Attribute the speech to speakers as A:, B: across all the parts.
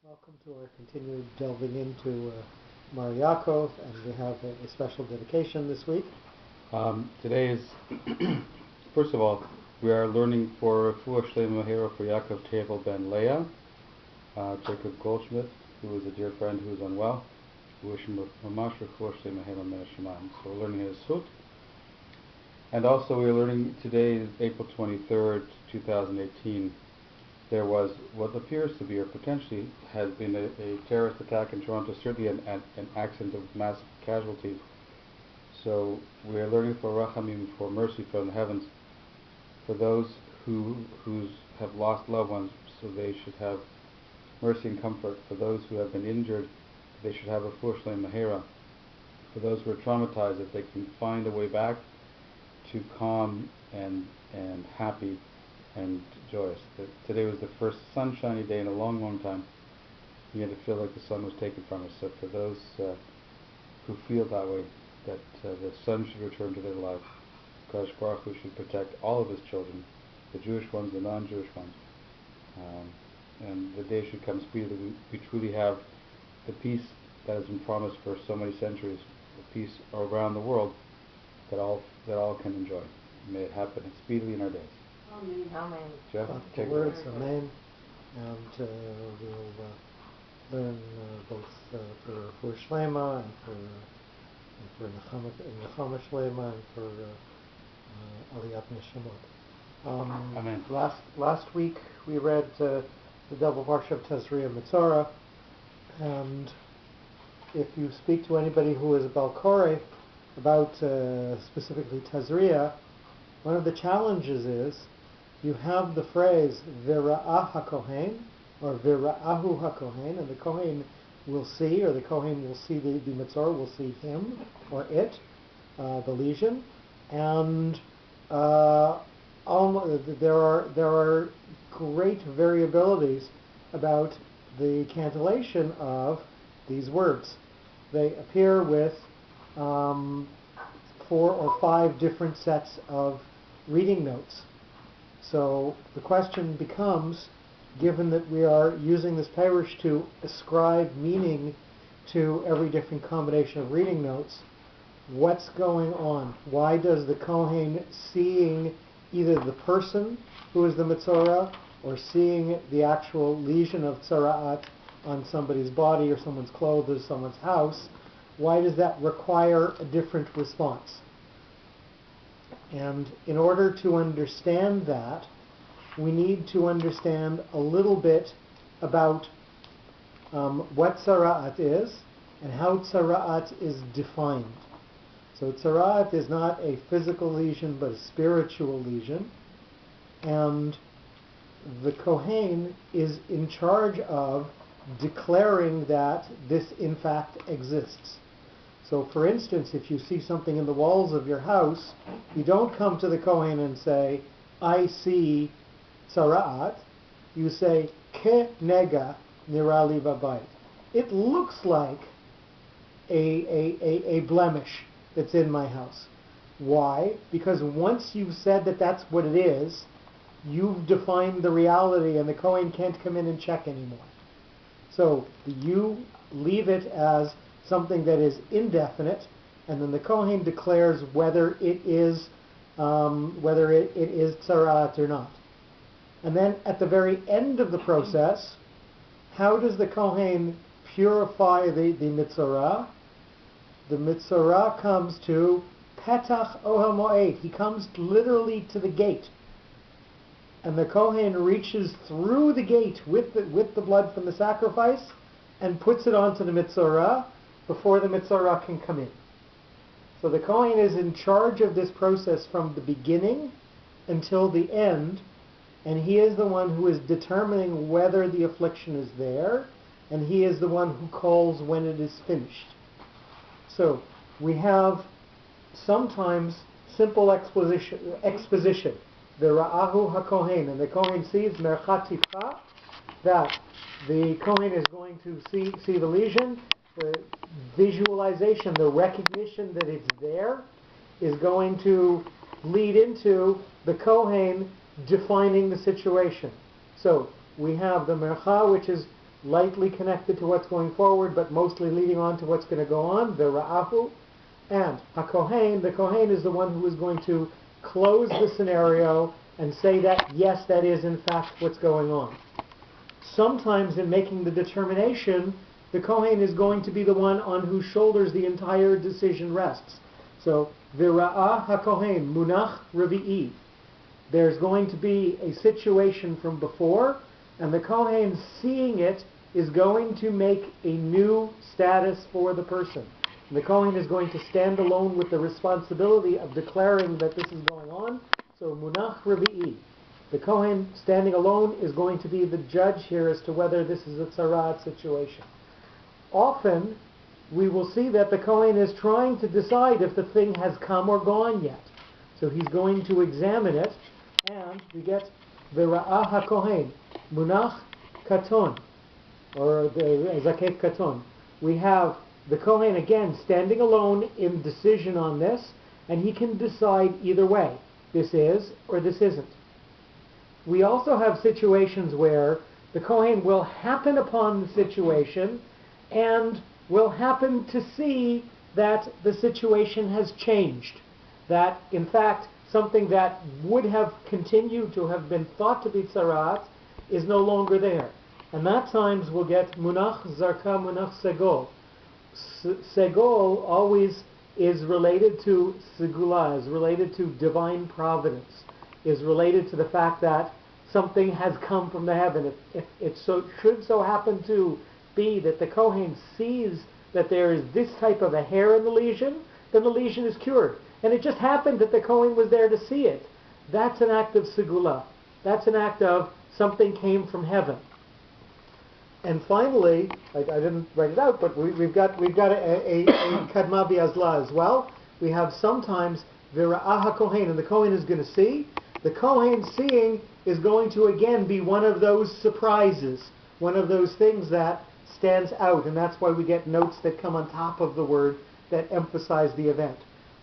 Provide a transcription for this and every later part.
A: Welcome to our continued delving into Mareh Yaakov, and we have a special dedication this week.
B: Today is, first of all, we are learning for Refuah Shlema Hero for Yaakov Tevel ben Leah, Jacob Goldschmidt, who is a dear friend who is unwell. We wish him Mamash Refuah Shlema Hero min Hashemayim. So we're learning his Sut. And also we are learning today, April 23rd, 2018, there was what appears to be, or potentially has been, a terrorist attack in Toronto, certainly an accident of massive casualties. So we are learning for Rachamim, for mercy from the heavens, for those who have lost loved ones, so they should have mercy and comfort. For those who have been injured, they should have a Refuah Shlema Hera. For those who are traumatized, that they can find a way back to calm and happy and joyous. Today was the first sunshiny day in a long, long time. You had to feel like the sun was taken from us. So for those who feel that way, that the sun should return to their lives, Kadosh Baruch Hu should protect all of his children, the Jewish ones, the non-Jewish ones, and the day should come speedily. We truly have the peace that has been promised for so many centuries, the peace around the world that all can enjoy. May it happen speedily in our days.
C: Amen.
B: Jeff,
A: The words, Amen, and we'll learn both for Refuah Shlema and for Nechama Shlema and for Aliyat Neshamot.
B: Amen.
A: Last week we read the double parsha of Tazria Mitzorah, and if you speak to anybody who is a Balkore about specifically Tazria, one of the challenges is you have the phrase Vira'ah HaKohen or Vira'ahu HaKohen, and the Kohen will see, or the Kohen will see the Mitzorah, will see him or it, the lesion, and there are great variabilities about the cantillation of these words. They appear with 4 or 5 different sets of reading notes. So the question becomes, given that we are using this parish to ascribe meaning to every different combination of reading notes, what's going on? Why does the Kohen, seeing either the person who is the Mitzorah or seeing the actual lesion of Tzara'at on somebody's body or someone's clothes or someone's house, why does that require a different response? And in order to understand that, we need to understand a little bit about what tzara'at is and how tzara'at is defined. So tzara'at is not a physical lesion but a spiritual lesion, and the Kohen is in charge of declaring that this in fact exists. So for instance, if you see something in the walls of your house, you don't come to the Kohen and say, I see tzara'at. You say, Ke nega nirali babayit. It looks like a blemish that's in my house. Why? Because once you've said that that's what it is, you've defined the reality and the Kohen can't come in and check anymore. So you leave it as something that is indefinite, and then the Kohen declares whether it is tzara'at or not. And then at the very end of the process, how does the Kohen purify the Mitzorah? The Mitzorah comes to Petach Ohel Moed. He comes literally to the gate. And the Kohen reaches through the gate with the blood from the sacrifice and puts it onto the Mitzorah before the Mitzorah can come in. So the Kohen is in charge of this process from the beginning until the end, and he is the one who is determining whether the affliction is there, and he is the one who calls when it is finished. So we have sometimes simple exposition. The Ra'ahu HaKohen, and the Kohen sees Merchat Tifcha, that the Kohen is going to see the lesion. The visualization, the recognition that it's there, is going to lead into the Kohen defining the situation. So we have the Mercha, which is lightly connected to what's going forward, but mostly leading on to what's going to go on, Vira'ahu. And HaKohen, the Kohen is the one who is going to close the scenario and say that, yes, that is in fact what's going on. Sometimes in making the determination, the Kohen is going to be the one on whose shoulders the entire decision rests. So, Vira'ah HaKohen, Munach Revi'i. There's going to be a situation from before, and the Kohen seeing it is going to make a new status for the person. And the Kohen is going to stand alone with the responsibility of declaring that this is going on. So, Munach Revi'i. The Kohen standing alone is going to be the judge here as to whether this is a tzarat situation. Often, we will see that the Kohen is trying to decide if the thing has come or gone yet. So he's going to examine it, and we get Vira'ah HaKohen, Munach Katon, or the Zakek Katon. We have the Kohen again standing alone in decision on this, and he can decide either way. This is or this isn't. We also have situations where the Kohen will happen upon the situation and will happen to see that the situation has changed. That, in fact, something that would have continued to have been thought to be tzarat is no longer there. And that times we'll get Munach Zarka, Munach Segol. Segol always is related to Segula, is related to divine providence, is related to the fact that something has come from the heaven. If it should so happen to be that the Kohen sees that there is this type of a hair in the lesion, then the lesion is cured. And it just happened that the Kohen was there to see it. That's an act of Segula. That's an act of something came from heaven. And finally, I didn't write it out, but we've got a Kadma Biazla as well. We have sometimes Vira'ah HaKohen, and the Kohen is going to see. The Kohen seeing is going to again be one of those surprises, one of those things that stands out, and that's why we get notes that come on top of the word that emphasize the event.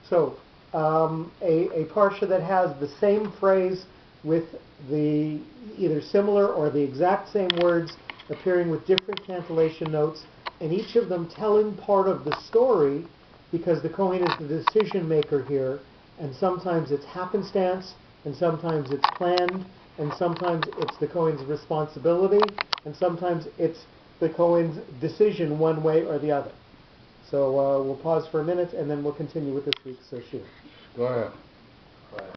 A: So, a parsha that has the same phrase with the either similar or the exact same words appearing with different cantillation notes, and each of them telling part of the story, because the Kohen is the decision maker here, and sometimes it's happenstance, and sometimes it's planned, and sometimes it's the Kohen's responsibility, and sometimes it's the Kohen's decision one way or the other. So we'll pause for a minute, and then we'll continue with this week's shiur.
B: Go ahead.